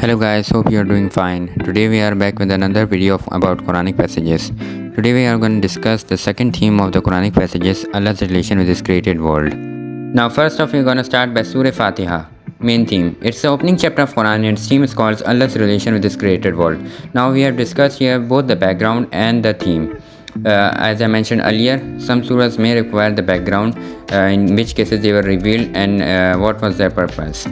Hello guys, hope you are doing fine. Today we are back with another video about Quranic passages. Today we are going to discuss the second theme of the Quranic passages, Allah's relation with His created world. Now first off, we're going to start by Surah Fatiha. Main theme. It's the opening chapter of Quran and its theme is called Allah's relation with His created world. Now we have discussed here both the background and the theme. As I mentioned earlier, some surahs may require the background, in which cases they were revealed and what was their purpose.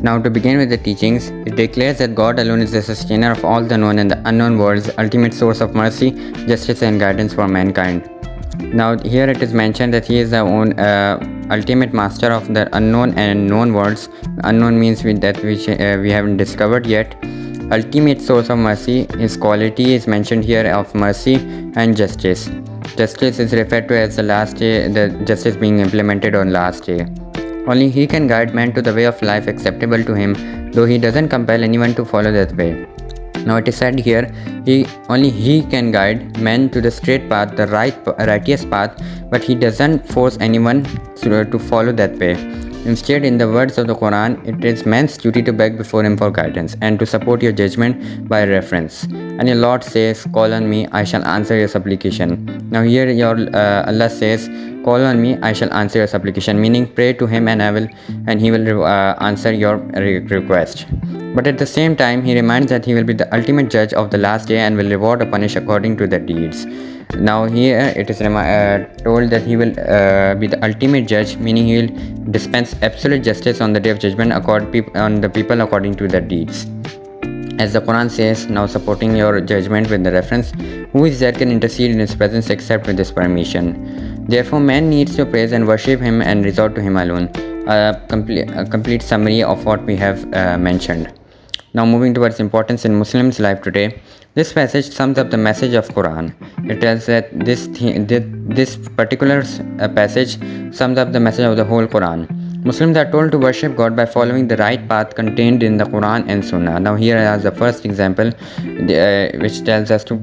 Now to begin with the teachings, it declares that God alone is the sustainer of all the known and the unknown worlds, ultimate source of mercy, justice and guidance for mankind. Now here it is mentioned that He is the ultimate master of the unknown and known worlds. Unknown means that which we haven't discovered yet. Ultimate source of mercy, His quality is mentioned here of mercy and justice. Justice is referred to as the last day, the justice being implemented on last day. Only He can guide man to the way of life acceptable to Him, though He doesn't compel anyone to follow that way. Now it is said here, only He can guide man to the straight path, the righteous path, but He doesn't force anyone to follow that way. Instead, in the words of the Quran, it is man's duty to beg before Him for guidance and to support your judgment by reference. And your Lord says, "Call on me, I shall answer your supplication." Now here Allah says, "Call on me, I shall answer your supplication," meaning pray to Him and He will answer your request. But at the same time, He reminds that He will be the ultimate judge of the last day and will reward or punish according to their deeds. Now here it is told that He will be the ultimate judge, meaning He will dispense absolute justice on the day of judgment on the people according to their deeds. As the Quran says, now supporting your judgment with the reference, who is that can intercede in His presence except with His permission? Therefore, man needs to praise and worship Him and resort to Him alone. A complete summary of what we have mentioned. Now moving towards importance in Muslims' life today, this passage sums up the message of Quran. It tells that this particular passage sums up the message of the whole Quran. Muslims are told to worship God by following the right path contained in the Quran and Sunnah. Now here is the first example which tells us to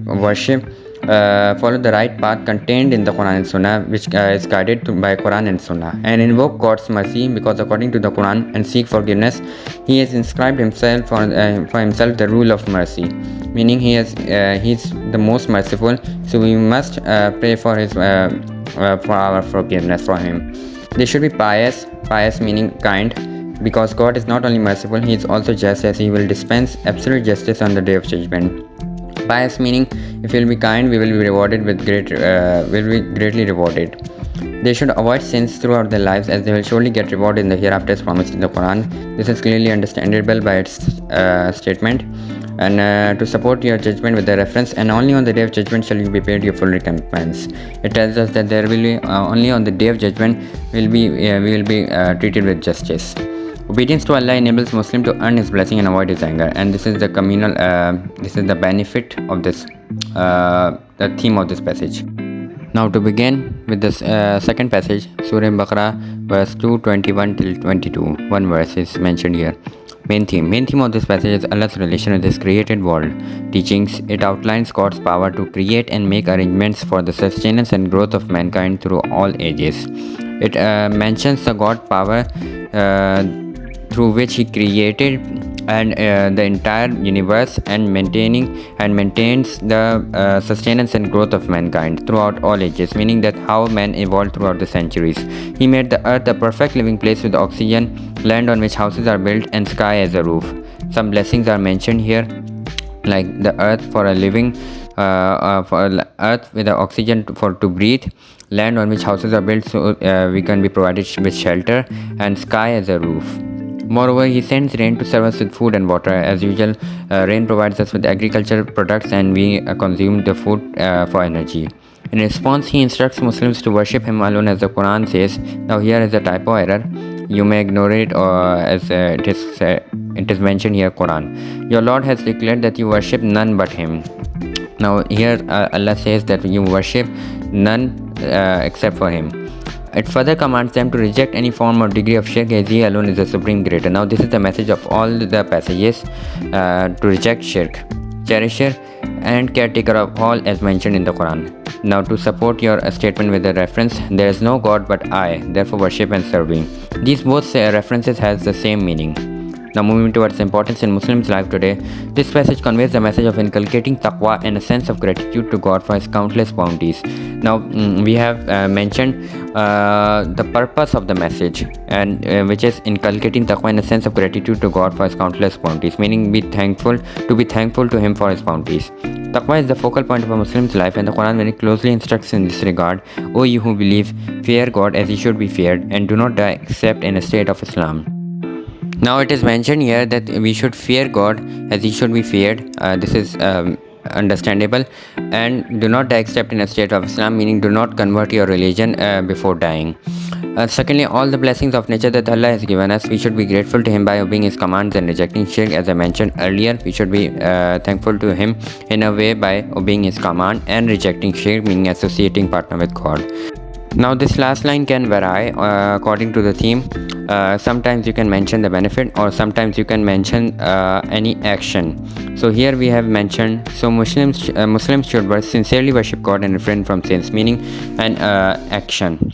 follow the right path contained in the Quran and Sunnah, which is guided by Quran and Sunnah, and invoke God's mercy because according to the Quran, and seek forgiveness. He has inscribed himself for himself the rule of mercy, meaning he's the most merciful. So we must pray for our forgiveness for Him. They should be pious meaning kind, because God is not only merciful, He is also just, as He will dispense absolute justice on the day of judgment. Pious meaning, if we will be kind, we will be greatly rewarded. They should avoid sins throughout their lives, as they will surely get rewarded in the hereafter as promised in the Quran. This is clearly understandable by its statement. And to support your judgment with the reference, and only on the day of judgment shall you be paid your full recompense. It tells us that there will be only on the day of judgment we will be treated with justice. Obedience to Allah enables Muslim to earn His blessing and avoid His anger, and this is the communal. This is the benefit of this, the theme of this passage. Now to begin with this second passage, Surah Baqarah, verse 221 till 22. One verse is mentioned here. Main theme of this passage is Allah's relation with His created world. Teachings. It outlines God's power to create and make arrangements for the sustenance and growth of mankind through all ages. It mentions the God power through which He created and the entire universe and maintains the sustenance and growth of mankind throughout all ages, meaning that how man evolved throughout the centuries. He made the earth a perfect living place with oxygen, land on which houses are built, and sky as a roof. Some blessings are mentioned here, like the earth for a living, for earth with the oxygen to breathe, land on which houses are built so we can be provided with shelter, and sky as a roof. Moreover, He sends rain to serve us with food and water. As usual, rain provides us with agricultural products and we consume the food for energy. In response, He instructs Muslims to worship Him alone, as the Quran says. Now here is a typo error. You may ignore it, or as it is mentioned here, Quran. Your Lord has declared that you worship none but Him. Now here Allah says that you worship none except for Him. It further commands them to reject any form or degree of shirk, as He alone is the supreme creator. Now this is the message of all the passages, to reject shirk, cherisher and caretaker of all, as mentioned in the Quran. Now to support your statement with the reference, there is no God but I, therefore worship and serve me. These both references has the same meaning. Now moving towards importance in Muslims' life today, this passage conveys the message of inculcating taqwa and a sense of gratitude to God for His countless bounties. Now we have mentioned the purpose of the message, and which is inculcating taqwa and a sense of gratitude to God for His countless bounties, meaning be thankful to Him for His bounties. Taqwa is the focal point of a Muslim's life, and the Quran very closely instructs in this regard. O you who believe, fear God as He should be feared, and do not die except in a state of Islam. Now it is mentioned here that we should fear God as He should be feared. This is understandable, and do not die except in a state of Islam, meaning do not convert your religion before dying. Secondly, all the blessings of nature that Allah has given us, we should be grateful to Him by obeying His commands and rejecting shirk. As I mentioned earlier, we should be thankful to Him in a way by obeying His command and rejecting shirk, meaning associating partner with God. Now this last line can vary according to the theme. Sometimes you can mention the benefit, or sometimes you can mention any action. So here we have mentioned, so Muslims should sincerely worship God and refrain from sins, meaning an action.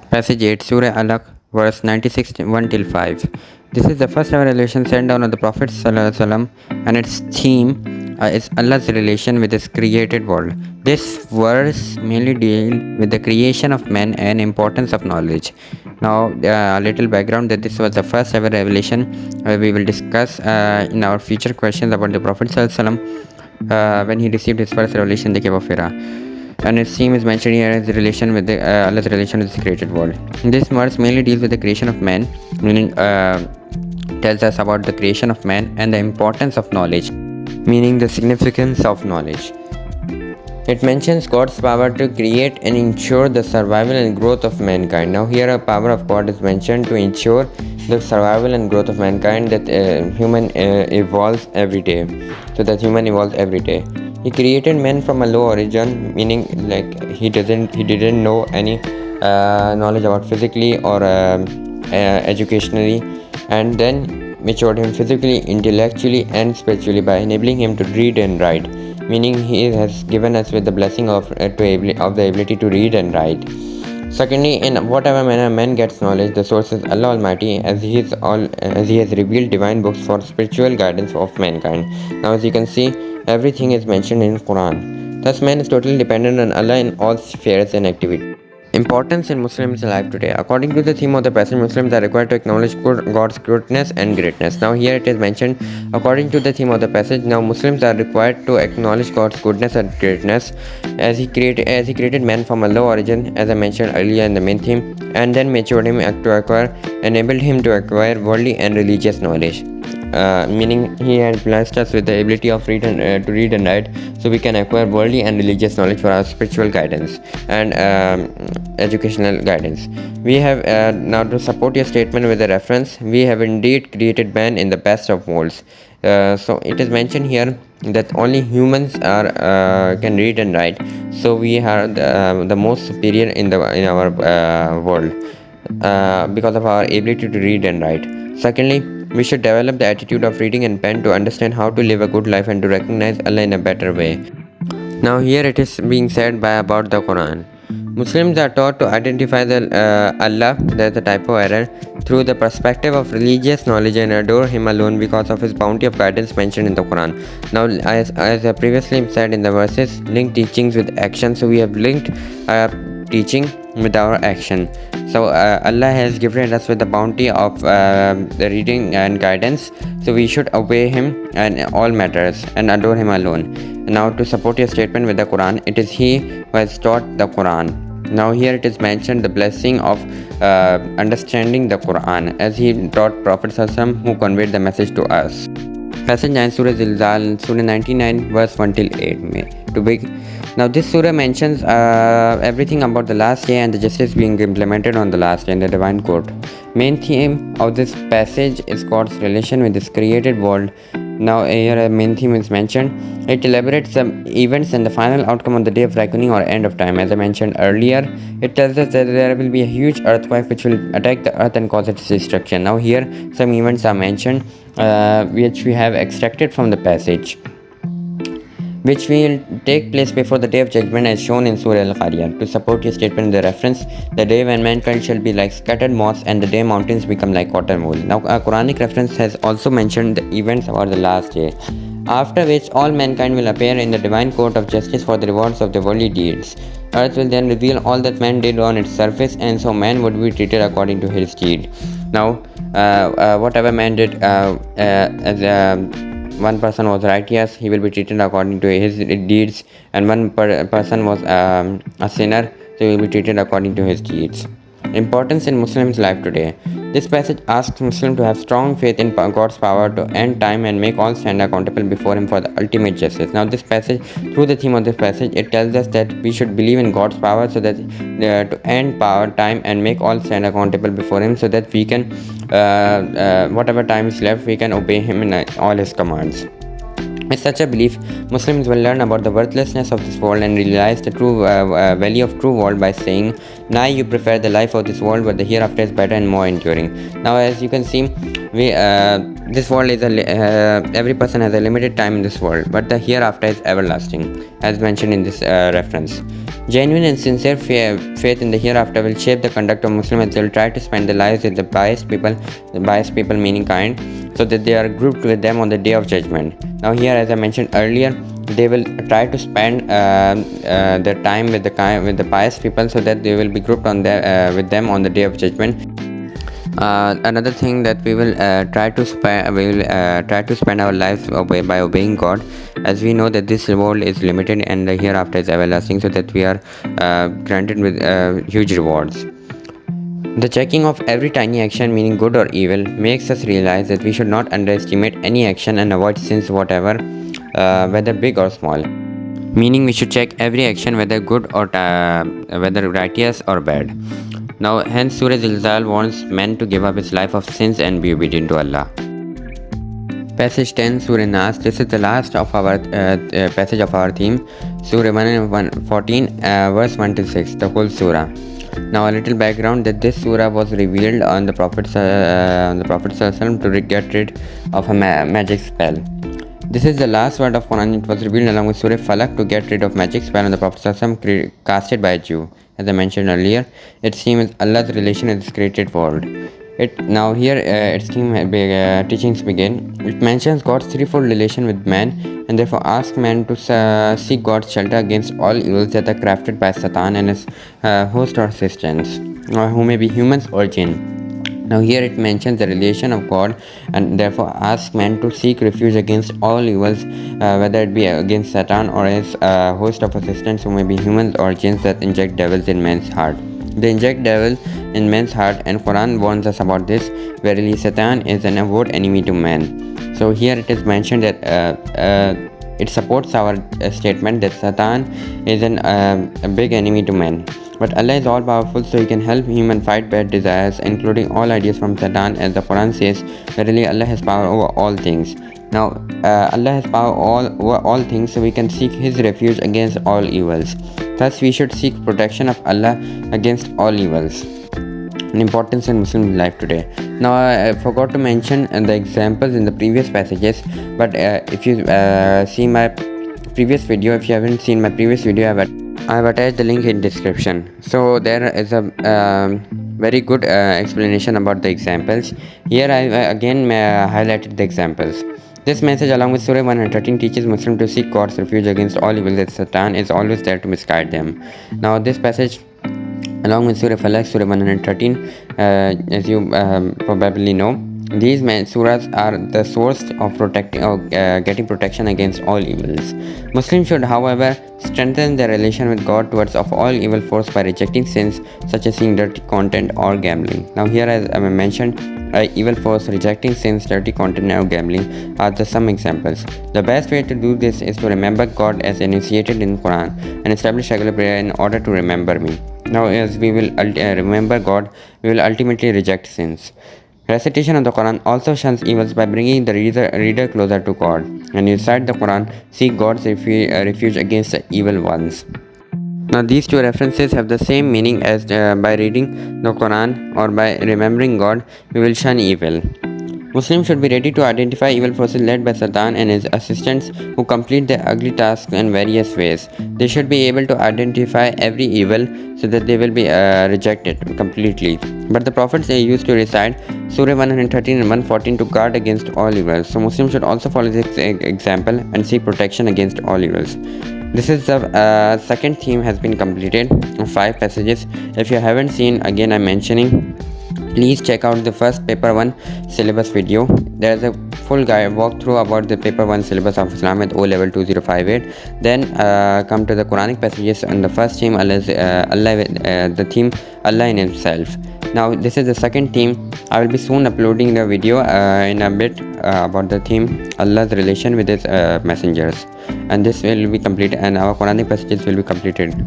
Passage 8, Surah Alaq, verse 96, 1 till 5. This is the first ever revelation sent down on the Prophet ﷺ, and its theme is Allah's relation with His created world. This verse mainly deals with the creation of man and importance of knowledge. Now a little background that this was the first ever revelation. We will discuss in our future questions about the Prophet ﷺ when he received his first revelation in the cave of Hira. And its theme is mentioned here as relation with Allah's relation with His created world. This verse mainly deals with the creation of man, meaning tells us about the creation of man and the importance of knowledge, meaning the significance of knowledge. It mentions God's power to create and ensure the survival and growth of mankind. Now here a power of God is mentioned to ensure the survival and growth of mankind, that human evolves every day. So that human evolves every day. He created man from a low origin, meaning like he didn't know any knowledge about physically or educationally, and then matured him physically, intellectually and spiritually by enabling him to read and write, meaning He has given us with the blessing of the ability to read and write. Secondly, in whatever manner man gets knowledge, the source is Allah Almighty, as He has revealed divine books for spiritual guidance of mankind. Now as you can see, everything is mentioned in Quran. Thus man is totally dependent on Allah in all spheres and activities. Importance in Muslims' life today. According to the theme of the passage, Muslims are required to acknowledge God's goodness and greatness. Now here it is mentioned, according to the theme of the passage, now Muslims are required to acknowledge God's goodness and greatness, as He created man from a low origin, as I mentioned earlier in the main theme, and then matured him enabled him to acquire worldly and religious knowledge. Meaning He had blessed us with the ability of to read and write, so we can acquire worldly and religious knowledge for our spiritual guidance and educational guidance. We have now, to support your statement with a reference, we have indeed created man in the best of molds. So it is mentioned here that only humans can read and write, so we are the most superior in our world because of our ability to read and write. Secondly, we should develop the attitude of reading and pen to understand how to live a good life and to recognize Allah in a better way. Now here it is being said about the Quran. Muslims are taught to identify Allah, that's a typo error, through the perspective of religious knowledge and adore Him alone because of His bounty of guidance mentioned in the Quran. Now as I previously said in the verses, link teachings with action. So we have linked teaching with our action. So Allah has given us with the bounty of the reading and guidance, so we should obey Him in all matters and adore Him alone. Now to support your statement with the Quran, it is He who has taught the Quran. Now here it is mentioned the blessing of understanding the Quran, as He taught Prophet ﷺ, who conveyed the message to us. Passage 9, Surah Zilzal, Surah 99, verse 1 till 8. Now this surah mentions everything about the last day and the justice being implemented on the last day in the divine court. Main theme of this passage is God's relation with His created world. Now here a main theme is mentioned. It elaborates some events and the final outcome on the day of reckoning or end of time. As I mentioned earlier, it tells us that there will be a huge earthquake which will attack the earth and cause its destruction. Now here some events are mentioned which we have extracted from the passage. which will take place before the day of judgment as shown in Surah Al-Qariyah. To support his statement in the reference, the day when mankind shall be like scattered moss and the day mountains become like cotton wool. Now a Quranic reference has also mentioned the events about the last day, after which all mankind will appear in the divine court of justice for the rewards of their worldly deeds. Earth will then reveal all that man did on its surface, and so man would be treated according to his deed. Now, whatever man did as one person was righteous, he will be treated according to his deeds, and one person was a sinner, so he will be treated according to his deeds. Importance in Muslims' life today. This passage asks Muslims to have strong faith in God's power to end time and make all stand accountable before Him for the ultimate justice. Now, this passage, through the theme of this passage, it tells us that we should believe in God's power so that to end power, time, and make all stand accountable before Him, so that we can, whatever time is left, we can obey Him in all His commands. With such a belief, Muslims will learn about the worthlessness of this world and realize the true value of true world by saying, "Now you prefer the life of this world, but the hereafter is better and more enduring." Now, as you can see, this world is every person has a limited time in this world, but the hereafter is everlasting, as mentioned in this reference. Genuine and sincere faith in the hereafter will shape the conduct of Muslims as they will try to spend their lives with the biased people meaning kind, so that they are grouped with them on the day of judgment. Now here, as I mentioned earlier, they will try to spend their time with the pious people, so that they will be grouped with them on the day of judgment. Another thing that we will try to spend our lives by obeying God, as we know that this world is limited and the hereafter is everlasting, so that we are granted with huge rewards. The checking of every tiny action, meaning good or evil, makes us realize that we should not underestimate any action and avoid sins whatever, whether big or small. Meaning we should check every action, whether good or whether righteous or bad. Now, hence Surah Zilzal warns men to give up his life of sins and be obedient to Allah. Passage 10, Surah Nas. This is the last of our passage of our theme. Surah 114, verse 1 to 6, the whole surah. Now, a little background, that this surah was revealed on the Prophet to get rid of a magic spell. This is the last word of Quran. It was revealed along with Surah Falak to get rid of magic spell on the Prophet casted by a Jew. As I mentioned earlier, its theme is Allah's relation with His created world. Now here its theme teachings begin. It mentions God's threefold relation with man, and therefore asks man to seek God's shelter against all evils that are crafted by Satan and his host or assistants, who may be humans or jinn. Now here it mentions the relation of God, and therefore asks man to seek refuge against all evils, whether it be against Satan or his host of assistants, who may be humans or jinns that inject devils in man's heart. They inject devil in man's heart, and Quran warns us about this. Verily, Satan is an avowed enemy to man. So here it is mentioned that it supports our statement that Satan is a big enemy to man. But Allah is all powerful, so He can help human fight bad desires, including all ideas from Satan, as the Quran says, verily Allah has power over all things. Now, Allah has power over all things, so we can seek His refuge against all evils. Thus, we should seek protection of Allah against all evils. An importance in Muslim life today. Now, I forgot to mention the examples in the previous passages, but if you see my previous video, if you haven't seen my previous video, I have attached the link in description. So there is a very good explanation about the examples. Here I again highlighted the examples. This message, along with Surah 113, teaches Muslims to seek God's refuge against all evil, that Satan is always there to misguide them. Now this passage, along with Surah Falaq, Surah 113, as you probably know, these surahs are the source of getting protection against all evils. Muslims should, however, strengthen their relation with God towards of all evil force by rejecting sins such as seeing dirty content or gambling. Now here, as I mentioned, evil force, rejecting sins, dirty content or gambling are just some examples. The best way to do this is to remember God as initiated in Quran and establish regular prayer in order to remember me. Now as we will remember God, we will ultimately reject sins. Recitation of the Quran also shuns evils by bringing the reader closer to God. And you recite the Quran, seek God's refuge against the evil ones. Now these two references have the same meaning as by reading the Quran or by remembering God, we will shun evil. Muslims should be ready to identify evil forces led by Satan and his assistants who complete their ugly tasks in various ways. They should be able to identify every evil so that they will be rejected completely. But the prophets used to recite Surah 113 and 114 to guard against all evils. So Muslims should also follow this example and seek protection against all evils. This is the second theme has been completed of 5 passages. If you haven't seen, again I'm mentioning, please check out the first paper 1 syllabus video. There is a full guide walkthrough about the paper 1 syllabus of Islamiat O level 2058. Then come to the Quranic passages on the first theme, the theme Allah in himself. Now this is the second theme. I will be soon uploading the video in a bit about the theme Allah's relation with his messengers, and this will be completed and our Quranic passages will be completed.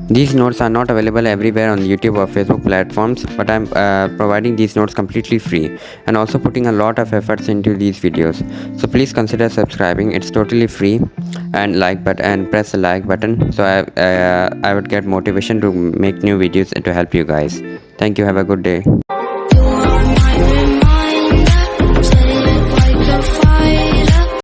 These notes are not available everywhere on YouTube or Facebook platforms, but I'm providing these notes completely free and also putting a lot of efforts into these videos. So please consider subscribing. It's totally free, and press the like button so I would get motivation to make new videos to help you guys. Thank you. Have a good day.